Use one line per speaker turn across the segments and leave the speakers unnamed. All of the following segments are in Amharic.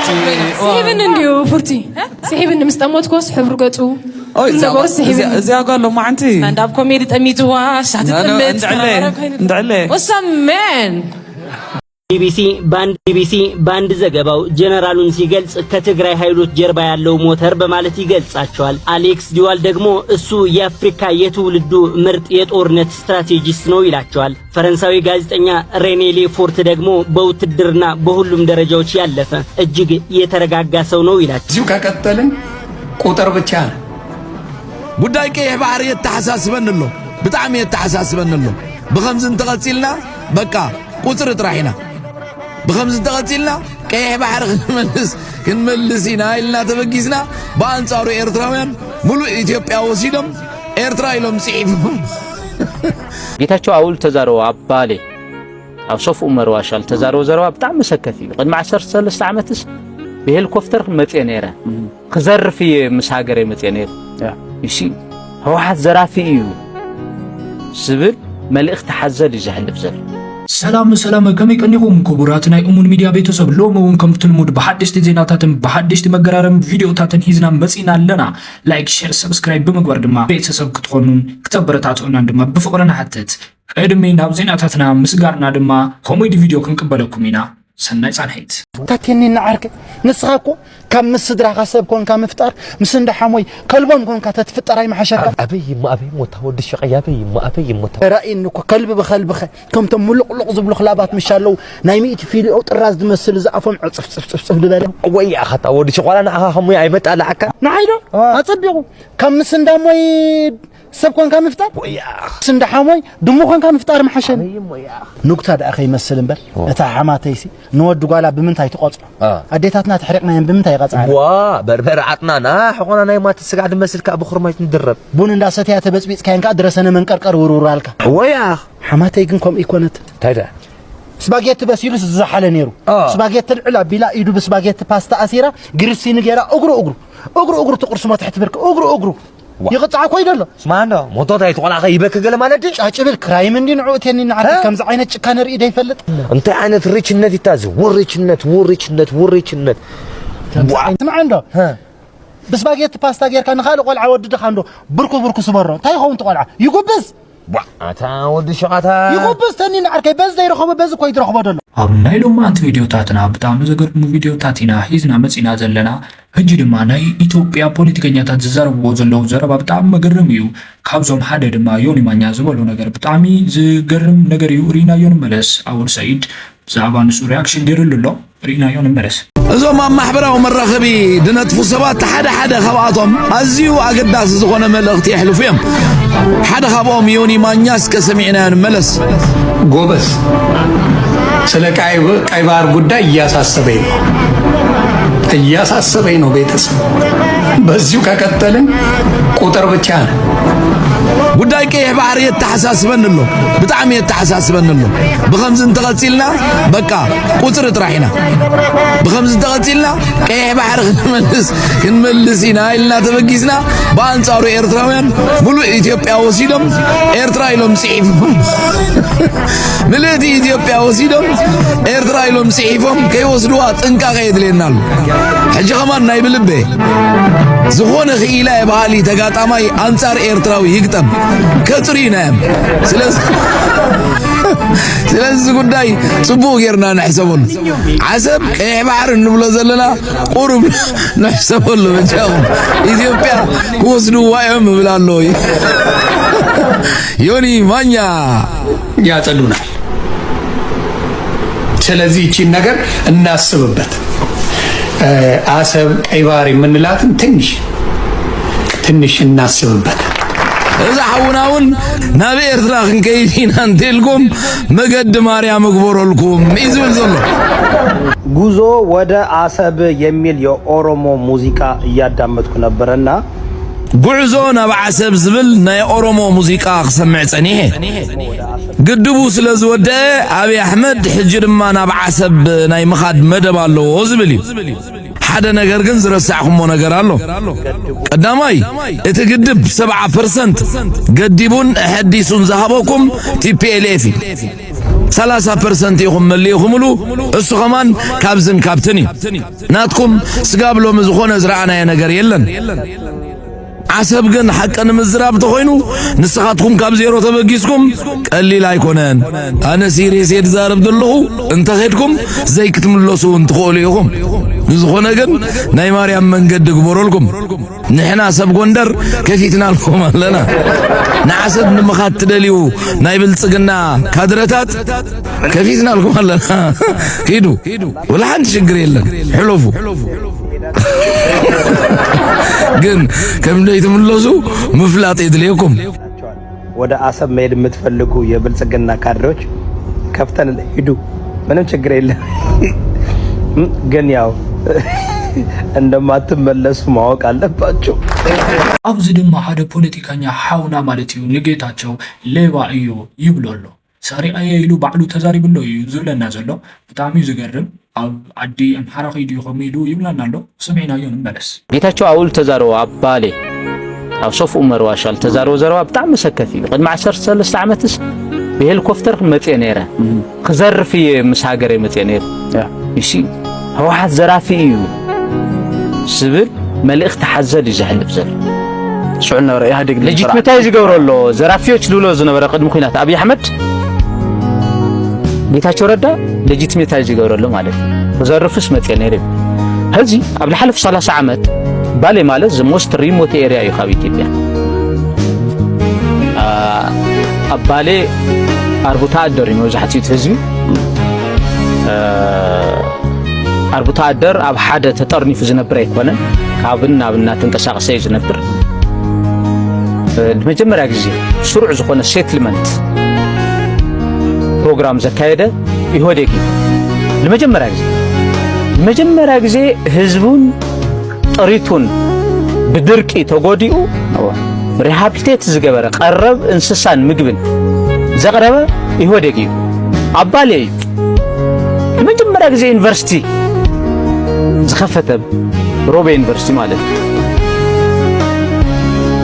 سيبن انديو فرتي سيبن مستموت كوس حبر قطو
زي قال له ما انتي
ستاند اب كوميدي تميتوا شاتتمت
ندعلي
وسمان
ቢቢሲ ባንድ ዘገባው ጀነራሉን ሲገልጽ ከትግራይ ኃይሎች ጀርባ ያለው ሞተር በማለት ይገልጻቸዋል። አሌክስ ዲዋል ደግሞ እሱ የአፍሪካ የትውልዱ ምርጥ የጦርነት ስትራቴጂስት ነው ይላቸዋል። ፈረንሳዊ ጋዜጠኛ ሬኔ ሌፎርት ደግሞ በውትድርና በሁሉም ደረጃዎች ያለፈ እጅግ የተረጋጋ ሰው ነው ይላቸዋል።
እዚሁ ከቀጠልን ቁጥር ብቻ
ጉዳይ ቀይ ባህር የተሐሳስበንሎ በጣም የተሐሳስበንሎ በخمس እንተቀጽልና በቃ ቁጥር ጥራይና بخمس تقتلنا كيف بحر كنملسينا إلنا تبقيسنا بانصارو إيرتراويان ملو إثيوبيا وسيدم إيرترايلهم سيفهم
ጌታቸው አውል ተዛረው አባሌ አው ሶፍ ዑመር ዋሻል ተዛረው ዘረው በጣም ሰከፊ قد مع 13 ዓመትስ በሄሊኮፕተር መጤኔራ ከዘርፊ መስሃገር መጤኔራ እሺ ህወሓት ዘራፊ እዩ ስብል መልእክት ተሐዘል ይዘህልፍ ዘል
ሰላም ከመይቀኒኩም ክቡራትና የኡሙን ሚዲያ ቤተሰብ ሎሞውን ከምትልሙድ በሐዲስት ዜናታትን በሐዲስት መገራረም ቪዲዮታትን ሂዝና መጽና ለና ላይክ ሼር ሰብስክራይብ በመግባር ድማ ቤተሰብ ክትሆኑን ክትበረታቱና ድማ በፍቅርና ሐተት ቀድሜ ናብ ዜናታትና ምስጋርና ድማ ኮሜዲ ቪዲዮ ክንቀበለኩሚና ሰናይ ጻንሄት
ታቴኒ ናዓርክ ንስኻኮ ካብ ምስድራ ካሰብ ኮንካ ምፍጣር ምስንደ ሓሞይ ከልቦም ኮንካ ተትፍጠራይ ማሐሸካ
አበይ ሞታ ወድ ሸቀያ አበይ ሞታ
ራእይንኮ ከልብ በኸልብኸ ከምቶም ሙሉቅሉቅ ዝብሉ ክላባት ምሻለው ናይ ሚእቲ ፊልኦ ጥራዝ ዝመስል ዝኣፎም ጽፍጽፍ ዝበለ
ወይ አኸታ ወድ ሸቋላና አኻ ኸሞይ አይመጣላዓካ
ናይዶ አጸቢቁ ከም ምስንዳሞይ ሰብ ኮንካ ምፍጣር ስንደ ሓሞይ ድሙ ኮንካ ምፍጣር ማሐሸን ንግታ ዳኸ ይመስል እንበር እታ ሓማተይሲ ንወድ ጓላ ብምንታይ ተቆጽ አዴታትና ተሕሪቅናን ብምንታይ ይቀጽዓ
ዋ በርበር አጥናና ሐቆና ናይ ማት ስጋድ መስልካ በኹርማይት ንድረብ
ቡን እንዳሰተያ ተበጽቢጽ ካንካ ድረሰነ መንቀርቀር ውሩር አልካ
ወያ
ሓማተይ ግን ከም ኢኮነት
ታይዳ
ስፓጌቲ በሲሉስ ዝዛሐለ ነይሩ ስፓጌቲ ልዕላ ቢላ ኢዱ በስፓጌቲ ፓስታ አሲራ ግርሲ ንገራ እግሩ ተቁርስ ማትሕት ብርክ እግሩ يقطع كويدلو
سمعنا موتوتا يتقلع يبك قال مالدي
اعجبك كرايم اندي نعوتني نعرف كم زعينه كان ريد يفلط
انت عينت ريتشنت يتاز وريتشنت
سمع عنده ها بسباغيت باستا غير كان خالق قلعه ودد خاندو بركو سبرو تاي خون تقلع يغبز
اتا ود شقاتا
يغبز تاني نعرف بس داير خو بس كوي يدرخو بدل
አሁን ሎም አንተ ቪዲዮታትና በጣም ዘገርሙ ቪዲዮታቲና ሂዝና መጽና ዘለና ህጂ ድማ ናይ ኢትዮጵያ ፖለቲከኛታት ዝዛረብዎ ዘለው ዘረባ በጣም መገረም እዩ ካብዞም ሓደ ድማ ዮኒ ማኛ ዝበሉ ነገር በጣም ዝገርም ነገር እዩ ሪና ዮኒ መለስ አውል ሰይድ ዛባን ሱ ሪአክሽን ገርልሎ ሪና ዮኒ መለስ
እዞም ማህበራዊ መራኸቢ ድነጥፉ ሰባት ሓደ ካብኣቶም ኣዝዩ ኣገዳሲ ዝኾነ መልእኽቲ ይሕልፉ እዮም ሓደ ካብኦም ዮኒ ማኛ እስከ ሰሚዕና መለስ
ጎበስ ስለ ቀይ ባህር ጉዳይ እያሳሰበኝ ነው ቤተሰብ በዚሁ ከቀጠልን ቁጥር ብቻ ነው
ጉዳይ ቀይ ባህር የተሐሳስበንሎ በጣም የተሐሳስበንሎ በخمس እንተቀጽልና በቃ ቁጥር ጥራይና በخمس እንተቀጽልና ቀይ ባህር ክንመልስና ኢልና ተበጊስና በአንጻሩ ኤርትራውያን ሙሉ ኢትዮጵያ ወሲዶም ኤርትራይሎም ጽይፍም ምልእቲ ኢትዮጵያ ወሲዶም ኤርትራይሎም ጽይፍም ከይወስዱዋ ጥንቃቄ ይድለናሉ ሕጂ ከማን ናይ ብልቤ ዝኾነ ኺኢላ ባህሊ ተጋጣማይ አንጻር ኤርትራዊ ይግጠም ከጥሪናም ስለዚህ ጉዳይ ጽቡቅ ጌርና ነሕሰበሉ ዓሰብ ቀይ ባህር እንብሎ ዘለና ቁሩብ ነሕሰበሉ ብቻው ኢትዮጵያ ኩወስዱ ዋይም ብላሎ ዮኒ ማኛ
ያጸዱናል ስለዚህ እቺ ነገር እናስብበት አሰብ ቀይ ባህር የምንላትን ትንሽ እናስብበት
እዛ ሐውናውን ናብ ኤርትራ ክንከይዲና እንተልኩም መገድ ማርያም ግበረልኩም ይዝብል ዘሎ
ጉዞ ወደ አሰብ የሚል የኦሮሞ ሙዚቃ እያዳመጥኩ ነበርና
ጉዕዞ ናብ ዓሰብ ዝብል ናይ ኦሮሞ ሙዚቃ ክሰምዕ ጸኒሄ ግድቡ ስለዝወደ አብይ አህመድ ሕጂ ድማ ናብ ዓሰብ ናይ ምኻድ መደብ ኣለዎ ዝብል እዩ ሓደ ነገር ግን ዝረሳዕኩሞ ነገር ኣሎ ቀዳማይ እቲ ግድብ 70% ገዲቡን ሕዲሱን ዝሃበኩም ቲፒኤልኤፍ 30% ይኹም መሊኹምሉ እሱ ኸማን ካብዝን ካብትን ናትኩም ስጋብሎም ዝኾነ ዝረአናየ ነገር የለን عسب جن حق أنا مزراب تخوينو نسخاتكم كاب زيرو تبقيسكم قليل أيكونن أنا سيري سيد زارب دلو انت خيركم زي كتملوسو انت خوليكم نزخونا جن نايماري أم من قد قبرولكم نحنا سب قندر كيفيتنا لكم لنا نعسب نمخات تدليو نايبل تسقنا كادرتات كيفيتنا لكم لنا كيدو ولا حد شقري لنا حلوفو ግን ከምንድነው የተመለሱ መፍላጥ ይድልየኩም
ወደ አሰብ መሄድ የምትፈልጉ የብልጽግና ካድሬዎች ከፍተን ሂዱ ምንም ችግር የለም ግን ያው እንደማትመለሱ ማወቅ አለባችሁ
ኣብዚ ድማ ሓደ ፖለቲከኛ ሓውና ማለት እዩ ንጌታቸው ሌባ እዩ ይብሎሎ ሰሪዓየ ኢሉ ባዕሉ ተዛሪብሎ እዩ ዝብለና ዘሎ ብጣዕሚ ዝገርም ኣብ ዓዲ ኣምሓራ ኸይዱ ይኸሚሉ ይብለና ኣሎ ሰሚዕናዮ ንመለስ
ጌታቸው ኣውል ተዛረቡ ኣባሌ ኣብ ሶፍ ዑመር ዋሻል ተዛረቡ ዘረባ ብጣዕሚ ሰከፍ እዩ ቅድሚ 13 ዓመትስ ብሄሊኮፕተር መጽየ ነይረ ክዘርፍ ምስ ሃገር መጽየ ነይረ እሺ ህወሓት ዘራፊ እዩ ስብል መልእኽቲ ሓዘል ይዘሕልፍ ዘሎ ሽዑል ነበረ ኢህአዴግ ለጂትመታይ ዝገብረሎ ዘራፊዎች ዝብሎ ዝነበረ ቅድሚ ኩናት ኣብይ ኣሕመድ ጌታቸው ረዳ ለጂትመታይ ዝገብረሎ ማለት ዘርፍስ መጽየ ነይረ ህዚ ኣብ ልሓለፍ 30 ዓመት ባሌ ማለት ዘ ሞስት ሪሞት ኤሪያ እዩ ካብ ኢትዮጵያ ኣባሌ ኣርቡታ ኣደር እዩ መብዛሕትኡ ህዝቢ ኣርቡታ ኣደር ኣብ ሓደ ተጠርኒፉ ዝነብር ኣይኮነን ካብን ናብና ተንቀሳቀሰ እዩ ዝነብር መጀመሪያ ግዜ ስሩዕ ዝኾነ ሴትልመንት ፕሮግራም ዘካየደ ኢህወዴግ ለመጀመሪያ ጊዜ ህዝቡን ጥሪቱን ብድርቂ ተጎዲኡ ሪሃቢሊቴት ዝገበረ ቀረብ እንስሳን ምግብን ዘቅረበ ኢህወዴግ እዩ ኣባሌ ለመጀመሪያ ጊዜ ዩኒቨርሲቲ ዝኸፈተ ሮቤ ዩኒቨርሲቲ ማለት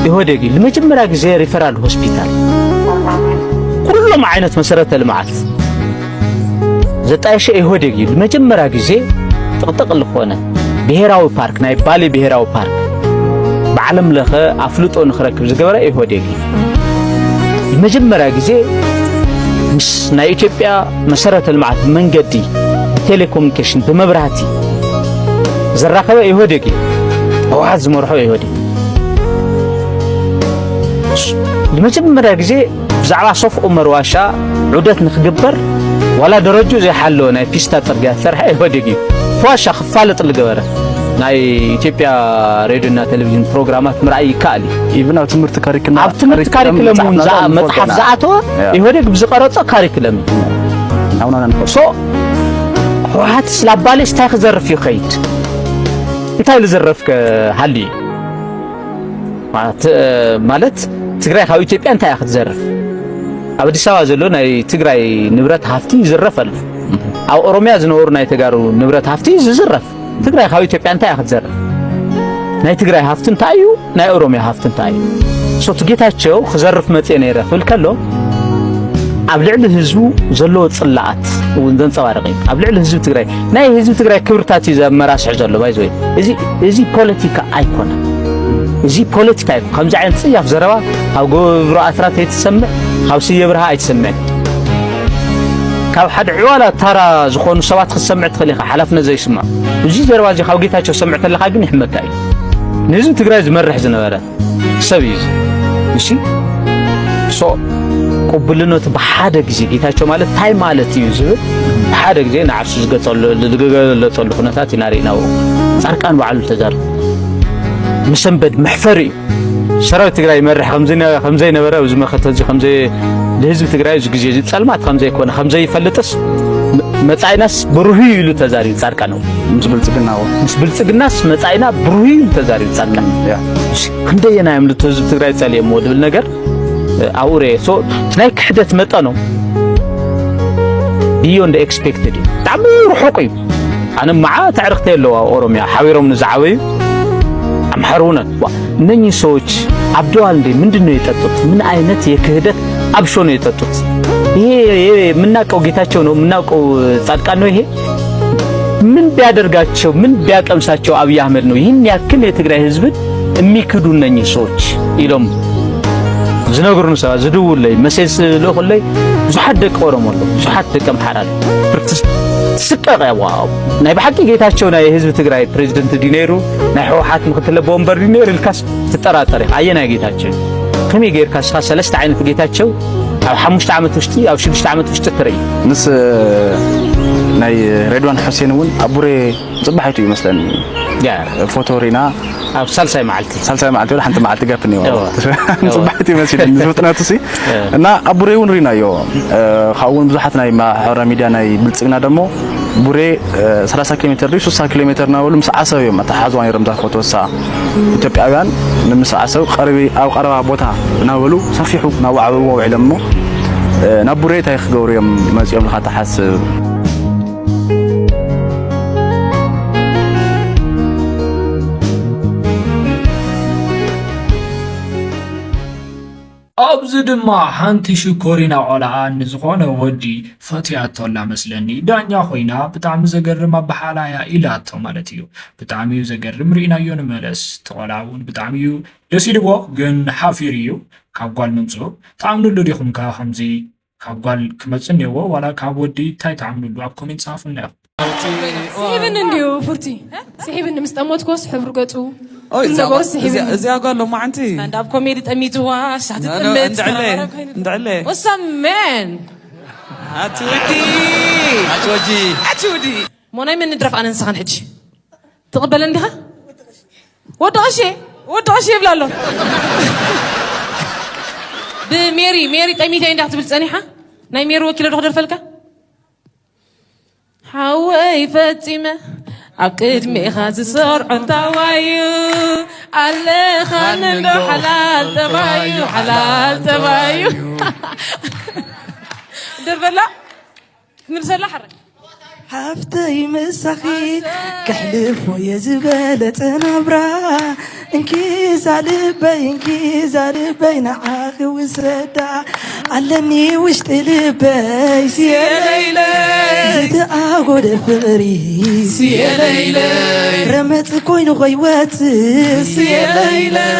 ኢህወዴግ ለመጀመሪያ ጊዜ ሪፈራል ሆስፒታል كلهم عينت مسارات المعات زتايش إيهودي المجمرة جزء تقل خونه بهراوي بارك ناي بالي بهراوي بارك بعلم لخ أفلوت أو نخرج بزجبرة إيهودي المجمرة جزء مش ناي إثيوبيا مسارات المعات من جدي تيليكومنيكيشن بمبرهاتي زرقة إيهودي واحد زمرحو إيهودي المجمرة جزء بزعلا صف عمر واشا عودت نخجبر ولا درجو زي حلو ناي بيستا ترجع سرح إيهودي واشا خفالة الجبرة ناي إثيوبيا راديونا تلفزيون برنامجات مرعي كالي
يبنى تمرت كاريكلم
تمرت كاريكلم متحف زعته إيهودي بزقارته كاريكلم سو واحد سلابالي استخزر في خيط انت اللي زرفك هالي مالت تقرأ خاوي إثيوبيا انت ياخذ زرف أبدي سوا زلوا ناي تقرأي نبرة هافتي زرف ألف أو أوروميا زنور ناي تقارو نبرة هافتي زرف تقرأي خاوي إثيوبيا أنت ياخذ زرف ناي تقرأي هافتن تايو ناي أوروميا هافتن تايو صوت جيتاتشو خزرف متين يرف والكلو أبلع له هزو زلوا تصلعت وندن صوارقي أبلع له هزو تقرأي ناي هزو تقرأي كبرتاتي زي مراسع زلوا بايزوي إزي بوليتيكا أيكونا إزي بوليتيكا أيكونا خمسة عين صياف زروا أو جو رؤثرات يتسمع خاوسي يبرها يتسمع كاب حد عوالا ترى زخون سوات خسمعت خليها حلفنا زي سمع وزي زرواجي خاوقيتها سمعت لها قاعدين يحمكاي نزل تقراي مرح زنبره سبيز ماشي سو قبلنا بحاجه غزي جيتاچو ማለት ታይም ማለት እዩ ዝብል በሓደ ግዜ ንዓርሱ ዝገጸሉ ዝገለጸሉ ኩነታት ይናሪናው ጻርቃን በዓሉ ተዛር مسنبد محفري شرايط تقرأي مرح خمزة نبرة وزما ختزي خمزة لهزب تقرأي زجاجي سلمات خمزة يكون خمزة يفلتس متعيناس بروهي يلو تزاري تاركانو مسبلت الناس متعينا بروهي تزاري تاركانو كندي أنا يملو تهزب تقرأي تالي مود بالنجار أوري سو تنايك حدث متانو beyond expected تعمر حقي أنا معاه تعرفت له أوروميا حاويرهم نزعوي أمحرونا نني سوتش عبدو عندي من دنيا تطط من عينتي كهدت أبشوني تطط ይሄ የምናውቀው ጌታቸው ነው የምናውቀው ጻድቃን ነው። ይሄ ምን ቢያደርጋቸው ምን ቢያቀምሳቸው አብይ አህመድ ነው ይህን ያክል የትግራይ ህዝብን የሚክዱ እነኚህ ሰዎች ኢሎም ዝነግሩን ሰው ዝድውልይ መሴስ ለኹለይ ብዙሓት ደቂ ኦሮሞ ኣሎ ብዙሓት ደቂ አምሓራ ፕርክቲስ ስቀቀ ዋው ናይ በሐቂ ጌታቸው ናይ ህዝብ ትግራይ ፕሬዝዳንት ዲኔሩ ናይ ህወሓት ምክትል ቦምበር ዲኔሩ ልካስ ትጠራጠሪ አየና ጌታቸው ከመይ ጌርካ ሰለስተ ዓይነት ጌታቸው ኣብ 5 ዓመት ውሽጢ ኣብ 6 ዓመት ውሽጢ ትርኢ
ምስ ናይ ሬድዋን ሁሴን እውን አቡሬ ጽባሕቱ ይመስለኒ
ያ
ፎቶ ሪና
ኣብ ሳልሳይ መዓልቲ
ወላ ሓንቲ መዓልቲ ገፍኒ ጽባሕቱ ይመስለኒ ዝፍጥነቱ ሲ እና አቡሬ እውን ሪናዮ ካውን ብዙሓት ናይ ማሕበራዊ ሚድያ ናይ ብልጽግና ደሞ ቡሬ 30 ኪሎ ሜትር 30 ኪሎ ሜትር ናበሉ ምስ ዓሰብ እዮም ተሓዝዋ ነይሮም ፎቶሳ ኢትዮጵያውያን ምስ ዓሰብ ቀርቢ ኣብ ቀረባ ቦታ ናበሉ ሰፊሑ ናዋዕበው ውዕለሞ ናቡሬ ታይ ክገብሩ እዮም መጽኦም ልካ ተሓስብ
ኣብዚ ድማ ሓንቲ ሽኮሪና ቆልዓ ንዝኾነ ወዲ ፈትያቶላ መስለኒ ዳኛ ኮይና ብጣዕሚ ዘገርም ኣበሓላያ ኢላቶ ማለት እዩ ብጣዕሚ እዩ ዘገርም ርኢናዮ ንመለስ ተቆልዓ እውን ብጣዕሚ እዩ ደስ ኢልዎ ግን ሓፊር እዩ ካብ ጓል ምምፅኡ ተኣምንሉ ዲኹም ከምዚ ካብ ጓል ክመፅእ እኒአዎ ዋላ ካብ ወዲ እንታይ ተኣምንሉ ኣብ ኮሜንት ጻፉልና
ስሒብን እንዲሁ ፉርቲ ስሒብን ምስ ጠሞትኮስ ሕብሩ ገፁ
እዚያ ጓሎ ማዓንቲ
ስታንዳፕ ኮሜዲ ጠሚትዋ ሳትጥምት
እንዳዕለ
ወሰመን አትወዲ ሞናይ ምን ድረፍ ኣነ ንስኻን ሕጂ ትቕበለኒ ዲኻ ወድቐሼ ይብላሎ ብሜሪ ጠሚተይ እንዳ ክትብል ፀኒሓ ናይ ሜሪ ወኪሎ ዶ ክደርፈልካ ሓወይ ፈፂመ ኣብ ቅድሚኻ ዝሰርዖ እንታዋዩ ኣለኻ ንዶ ሓላል ጠባዩ ደርበላ ክንርሰላ ሓረግ
ሓፍተይ ምሳኺ ከሕልፎ የዝበለፀ ናብራ እንኪዛ ልበይ ንዓኺ ውሰዳ ኣለኒ ውሽጢ ልበይ ሲየለይለይ ዝተኣጎደ ፍቕሪ ሲየለይለይ ረመፅ ኮይኑ ኸይወፅእ ሲየለይለይ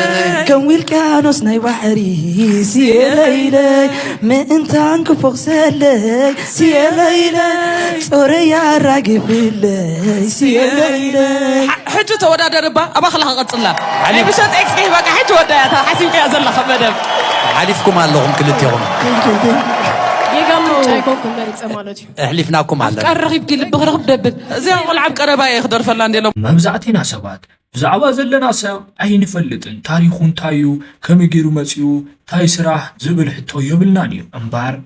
ከም ዊልቅያኖስ ናይ ባሕሪ ሲየለይለይ ምእንታን ክፎኽሰለይ ሲየለይለይ ጾረያ ኣራግፍለይ ሲየለይለይ
ሕጂ ተወዳደርባ ኣባኽላ ክቐፅላ ናይ ብሸት ኤክስ ከይበቃ ሕጂ ወዳያታ ሓሲብከያ ዘለኻ መደብ
ሓሊፍኩም ኣለኹም ክልቲኹም
የጋሙ ጫይኮኩም መሪፀ ማለት እዩ
ኣሕሊፍናኩም ኣለና
ቀረኺብኪ ልቢ ክረኽብ ደብል እዚኣ ቆልዓ ኣብ ቀረባ እየ ክደርፈላ እንዴሎም
መብዛዕቲና ሰባት ብዛዕባ ዘለና ሰብ ኣይንፈልጥን ታሪኹ እንታይ እዩ ከመይ ገይሩ መፂኡ እንታይ ስራሕ ዝብል ሕቶ የብልናን እዩ እምበኣር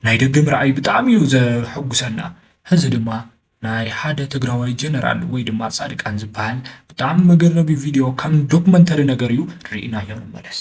ናይ ደገ ምርኣይ ብጣዕሚ እዩ ዘሐጉሰና ሕዚ ድማ ናይ ሓደ ትግራዋይ ጀነራል ወይ ድማ ጻድቃን ዝበሃል በጣም መገረሚ ቪዲዮ ከም ዶክመንተሪ ነገር እዩ ርኢናዮ ንመለስ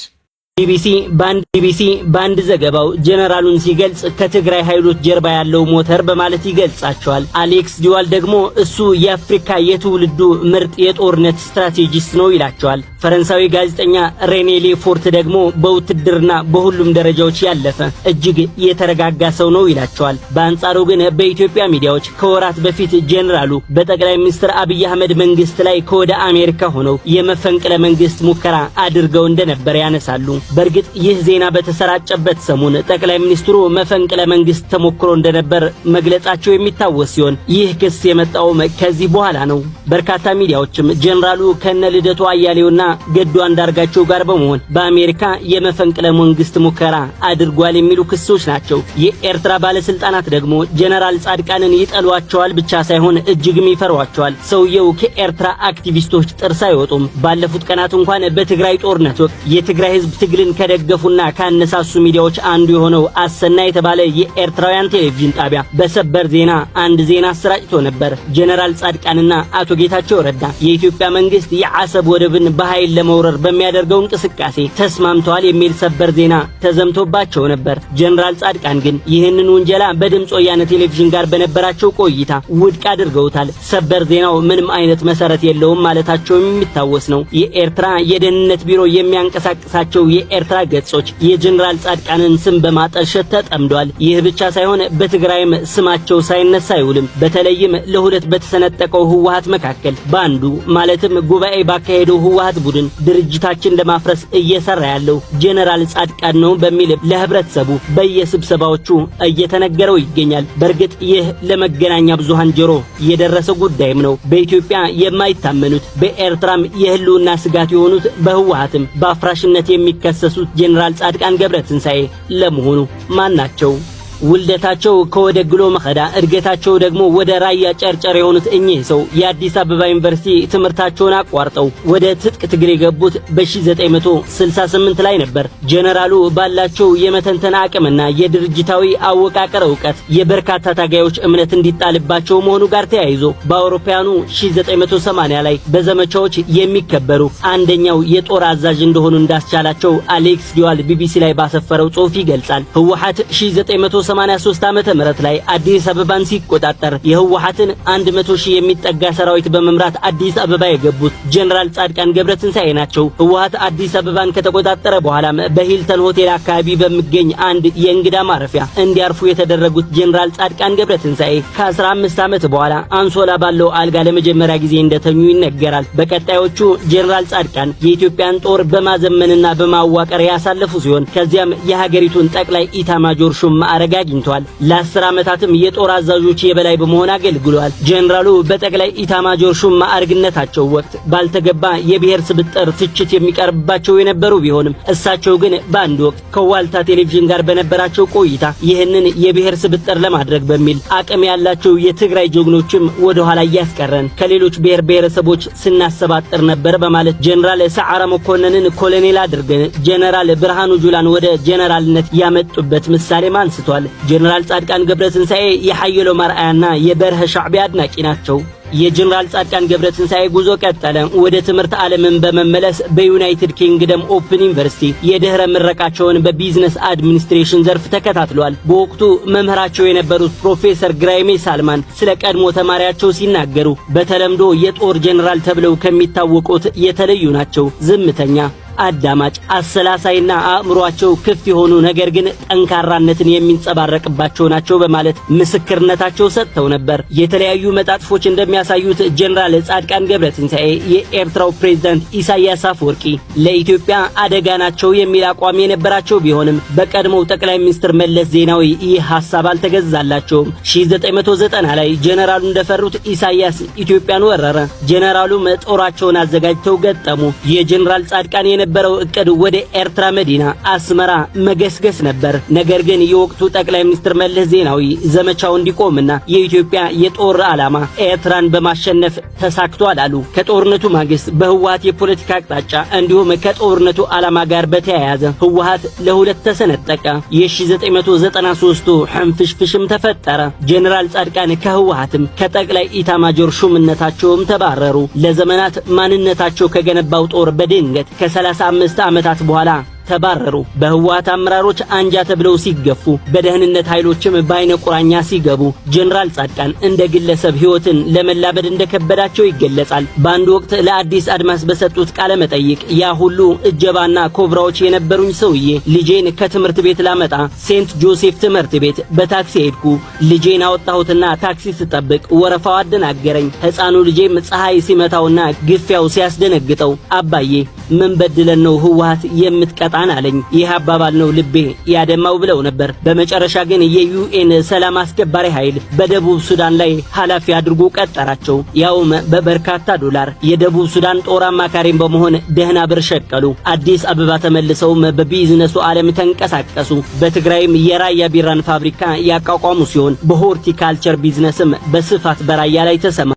ቢቢሲ ባንድ ዘገባው ጀነራሉን ሲገልጽ ከትግራይ ኃይሎች ጀርባ ያለው ሞተር በማለት ይገልጻቸዋል። አሌክስ ዲዋል ደግሞ እሱ የአፍሪካ የትውልዱ ምርጥ የጦርነት ስትራቴጂስት ነው ይላቸዋል። ፈረንሳዊ ጋዜጠኛ ሬኔ ሌፎርት ደግሞ በውትድርና በሁሉም ደረጃዎች ያለፈ እጅግ የተረጋጋ ሰው ነው ይላቸዋል። በአንጻሩ ግን በኢትዮጵያ ሚዲያዎች ከወራት በፊት ጀነራሉ በጠቅላይ ሚኒስትር አብይ አህመድ መንግስት ላይ ከወደ አሜሪካ ሆነው የመፈንቅለ መንግስት ሙከራ አድርገው እንደነበር ያነሳሉ። በርግጥ ይህ ዜና በተሰራጨበት ሰሞን ጠቅላይ ሚኒስትሩ መፈንቅለ መንግስት ተሞክሮ እንደነበር መግለጻቸው የሚታወስ ሲሆን ይህ ክስ የመጣው ከዚህ በኋላ ነው። በርካታ ሚዲያዎችም ጀነራሉ ከነ ልደቱ አያሌውና ገዱ አንዳርጋቸው ጋር በመሆን በአሜሪካ የመፈንቅለ መንግስት ሙከራ አድርጓል የሚሉ ክሶች ናቸው። የኤርትራ ባለስልጣናት ደግሞ ጀነራል ጻድቃንን ይጠሏቸዋል ብቻ ሳይሆን እጅግም ይፈሯቸዋል። ሰውየው ከኤርትራ አክቲቪስቶች ጥርስ አይወጡም። ባለፉት ቀናት እንኳን በትግራይ ጦርነት ወቅት የትግራይ ህዝብ ትግልን ከደገፉና ካነሳሱ ሚዲያዎች አንዱ የሆነው አሰና የተባለ የኤርትራውያን ቴሌቪዥን ጣቢያ በሰበር ዜና አንድ ዜና አሰራጭቶ ነበር። ጀነራል ጻድቃንና አቶ ጌታቸው ረዳ የኢትዮጵያ መንግስት የአሰብ ወደብን በኃይል ለመውረር በሚያደርገው እንቅስቃሴ ተስማምተዋል የሚል ሰበር ዜና ተዘምቶባቸው ነበር። ጀነራል ጻድቃን ግን ይህንን ውንጀላ በድምጽ ወያነ ቴሌቪዥን ጋር በነበራቸው ቆይታ ውድቅ አድርገውታል። ሰበር ዜናው ምንም አይነት መሰረት የለውም ማለታቸው የሚታወስ ነው። የኤርትራ የደህንነት ቢሮ የሚያንቀሳቅሳቸው የኤርትራ ገጾች የጀነራል ጻድቃንን ስም በማጠልሸት ተጠምዷል። ይህ ብቻ ሳይሆን በትግራይም ስማቸው ሳይነሳ አይውልም። በተለይም ለሁለት በተሰነጠቀው ህወሓት መካከል ባንዱ ማለትም ጉባኤ ባካሄደው ህወሓት ቡድን ድርጅታችን ለማፍረስ እየሰራ ያለው ጀነራል ጻድቃን ነው በሚል ለህብረተሰቡ በየስብሰባዎቹ እየተነገረው ይገኛል። በእርግጥ ይህ ለመገናኛ ብዙሃን ጆሮ የደረሰ ጉዳይም ነው። በኢትዮጵያ የማይታመኑት በኤርትራም የህልውና ስጋት የሆኑት በህወሓትም በአፍራሽነት የሚከሰሱት ጀነራል ጻድቃን ገብረትንሳኤ ለመሆኑ ማን ናቸው? ውልደታቸው ከወደ ግሎ መኸዳ እድገታቸው ደግሞ ወደ ራያ ጨርጨር የሆኑት እኚህ ሰው የአዲስ አበባ ዩኒቨርሲቲ ትምህርታቸውን አቋርጠው ወደ ትጥቅ ትግል የገቡት በ1968 ላይ ነበር። ጀነራሉ ባላቸው የመተንተን አቅምና የድርጅታዊ አወቃቀር ዕውቀት የበርካታ ታጋዮች እምነት እንዲጣልባቸው መሆኑ ጋር ተያይዞ በአውሮፓውያኑ 1980 ላይ በዘመቻዎች የሚከበሩ አንደኛው የጦር አዛዥ እንደሆኑ እንዳስቻላቸው አሌክስ ዲዋል ቢቢሲ ላይ ባሰፈረው ጽሑፍ ይገልጻል። ህወሓት 1983 ዓመተ ምህረት ላይ አዲስ አበባን ሲቆጣጠር የህወሓትን 100 ሺህ የሚጠጋ ሰራዊት በመምራት አዲስ አበባ የገቡት ጀነራል ጻድቃን ገብረትንሳኤ ናቸው። ህወሓት አዲስ አበባን ከተቆጣጠረ በኋላ በሂልተን ሆቴል አካባቢ በሚገኝ አንድ የእንግዳ ማረፊያ እንዲያርፉ የተደረጉት ጀነራል ጻድቃን ገብረትንሳኤ ከ15 ዓመት በኋላ አንሶላ ባለው አልጋ ለመጀመሪያ ጊዜ እንደተኙ ይነገራል። በቀጣዮቹ ጀነራል ጻድቃን የኢትዮጵያን ጦር በማዘመንና በማዋቀር ያሳለፉ ሲሆን ከዚያም የሀገሪቱን ጠቅላይ ኢታማጆር ሹም ማዕረግ አግኝቷል። ለ10 ዓመታትም የጦር አዛዦች የበላይ በመሆን አገልግለዋል። ጀነራሉ በጠቅላይ ኢታማጆር ሹም ማዕረግነታቸው ወቅት ባልተገባ የብሔር ስብጥር ትችት የሚቀርብባቸው የነበሩ ቢሆንም እሳቸው ግን በአንድ ወቅት ከዋልታ ቴሌቪዥን ጋር በነበራቸው ቆይታ ይህንን የብሔር ስብጥር ለማድረግ በሚል አቅም ያላቸው የትግራይ ጀግኖችም ወደ ኋላ ያስቀረን ከሌሎች ብሔር ብሔረሰቦች ስናሰባጥር ነበር በማለት ጀነራል ሰዓረ መኮንንን ኮሎኔል አድርገን ጀነራል ብርሃኑ ጁላን ወደ ጀነራልነት ያመጡበት ምሳሌ አንስቷል። ጀነራል ጻድቃን ገብረትንሳኤ የሐየሎ ማርአያና የበርሀ ሻዕቢ አድናቂ ናቸው። የጀነራል ጻድቃን ገብረትንሳኤ ጉዞ ቀጠለ። ወደ ትምህርት ዓለምን በመመለስ በዩናይትድ ኪንግደም ኦፕን ዩኒቨርሲቲ የድህረ ምረቃቸውን በቢዝነስ አድሚኒስትሬሽን ዘርፍ ተከታትለዋል። በወቅቱ መምህራቸው የነበሩት ፕሮፌሰር ግራይሜ ሳልማን ስለ ቀድሞ ተማሪያቸው ሲናገሩ በተለምዶ የጦር ጀነራል ተብለው ከሚታወቁት የተለዩ ናቸው። ዝምተኛ፣ አዳማጭ፣ አሰላሳይና አእምሯቸው ክፍት የሆኑ ነገር ግን ጠንካራነትን የሚንጸባረቅባቸው ናቸው በማለት ምስክርነታቸው ሰጥተው ነበር። የተለያዩ መጣጥፎች እንደሚያሳዩት ጀነራል ጻድቃን ገብረትንሳኤ የኤርትራው ፕሬዝዳንት ኢሳያስ አፈወርቂ ለኢትዮጵያ አደጋ ናቸው የሚል አቋም የነበራቸው ቢሆንም በቀድሞው ጠቅላይ ሚኒስትር መለስ ዜናዊ ይህ ሐሳብ አልተገዛላቸውም። 1990 ላይ ጀነራሉ እንደፈሩት ኢሳያስ ኢትዮጵያን ወረረ። ጀነራሉም ጦራቸውን አዘጋጅተው ገጠሙ። የጀነራል ጻድቃን የነበረው እቅድ ወደ ኤርትራ መዲና አስመራ መገስገስ ነበር። ነገር ግን የወቅቱ ጠቅላይ ሚኒስትር መለስ ዜናዊ ዘመቻው እንዲቆምና የኢትዮጵያ የጦር ዓላማ ኤርትራን በማሸነፍ ተሳክቷል አሉ። ከጦርነቱ ማግስት በህወሓት የፖለቲካ አቅጣጫ እንዲሁም ከጦርነቱ ዓላማ ጋር በተያያዘ ህወሓት ለሁለት ተሰነጠቀ። የ1993 ሕንፍሽፍሽም ተፈጠረ። ጀነራል ጻድቃን ከህወሓትም ከጠቅላይ ኢታማጆር ሹምነታቸውም ተባረሩ። ለዘመናት ማንነታቸው ከገነባው ጦር በድንገት ከ35 ዓመታት በኋላ ተባረሩ። በህወሓት አመራሮች አንጃ ተብለው ሲገፉ በደህንነት ኃይሎችም በአይነ ቁራኛ ሲገቡ ጀነራል ጻድቃን እንደ ግለሰብ ህይወትን ለመላበድ እንደከበዳቸው ይገለጻል። በአንድ ወቅት ለአዲስ አድማስ በሰጡት ቃለ መጠይቅ ያ ሁሉ እጀባና ኮብራዎች የነበሩኝ ሰውዬ ልጄን ከትምህርት ቤት ላመጣ ሴንት ጆሴፍ ትምህርት ቤት በታክሲ ሄድኩ። ልጄን አወጣሁትና ታክሲ ስጠብቅ ወረፋው አደናገረኝ። ህፃኑ ልጄም ፀሐይ ሲመታውና ግፊያው ሲያስደነግጠው አባዬ ምን በድለን ነው ህወሓት የምትቀጣን አለኝ። ይህ አባባል ነው ልቤ ያደማው ብለው ነበር። በመጨረሻ ግን የዩኤን ሰላም አስከባሪ ኃይል በደቡብ ሱዳን ላይ ኃላፊ አድርጎ ቀጠራቸው። ያውም በበርካታ ዶላር። የደቡብ ሱዳን ጦር አማካሪም በመሆን ደህና ብር ሸቀሉ። አዲስ አበባ ተመልሰውም በቢዝነሱ ዓለም ተንቀሳቀሱ። በትግራይም የራያ ቢራን ፋብሪካ ያቋቋሙ ሲሆን በሆርቲካልቸር ቢዝነስም በስፋት በራያ ላይ ተሰማ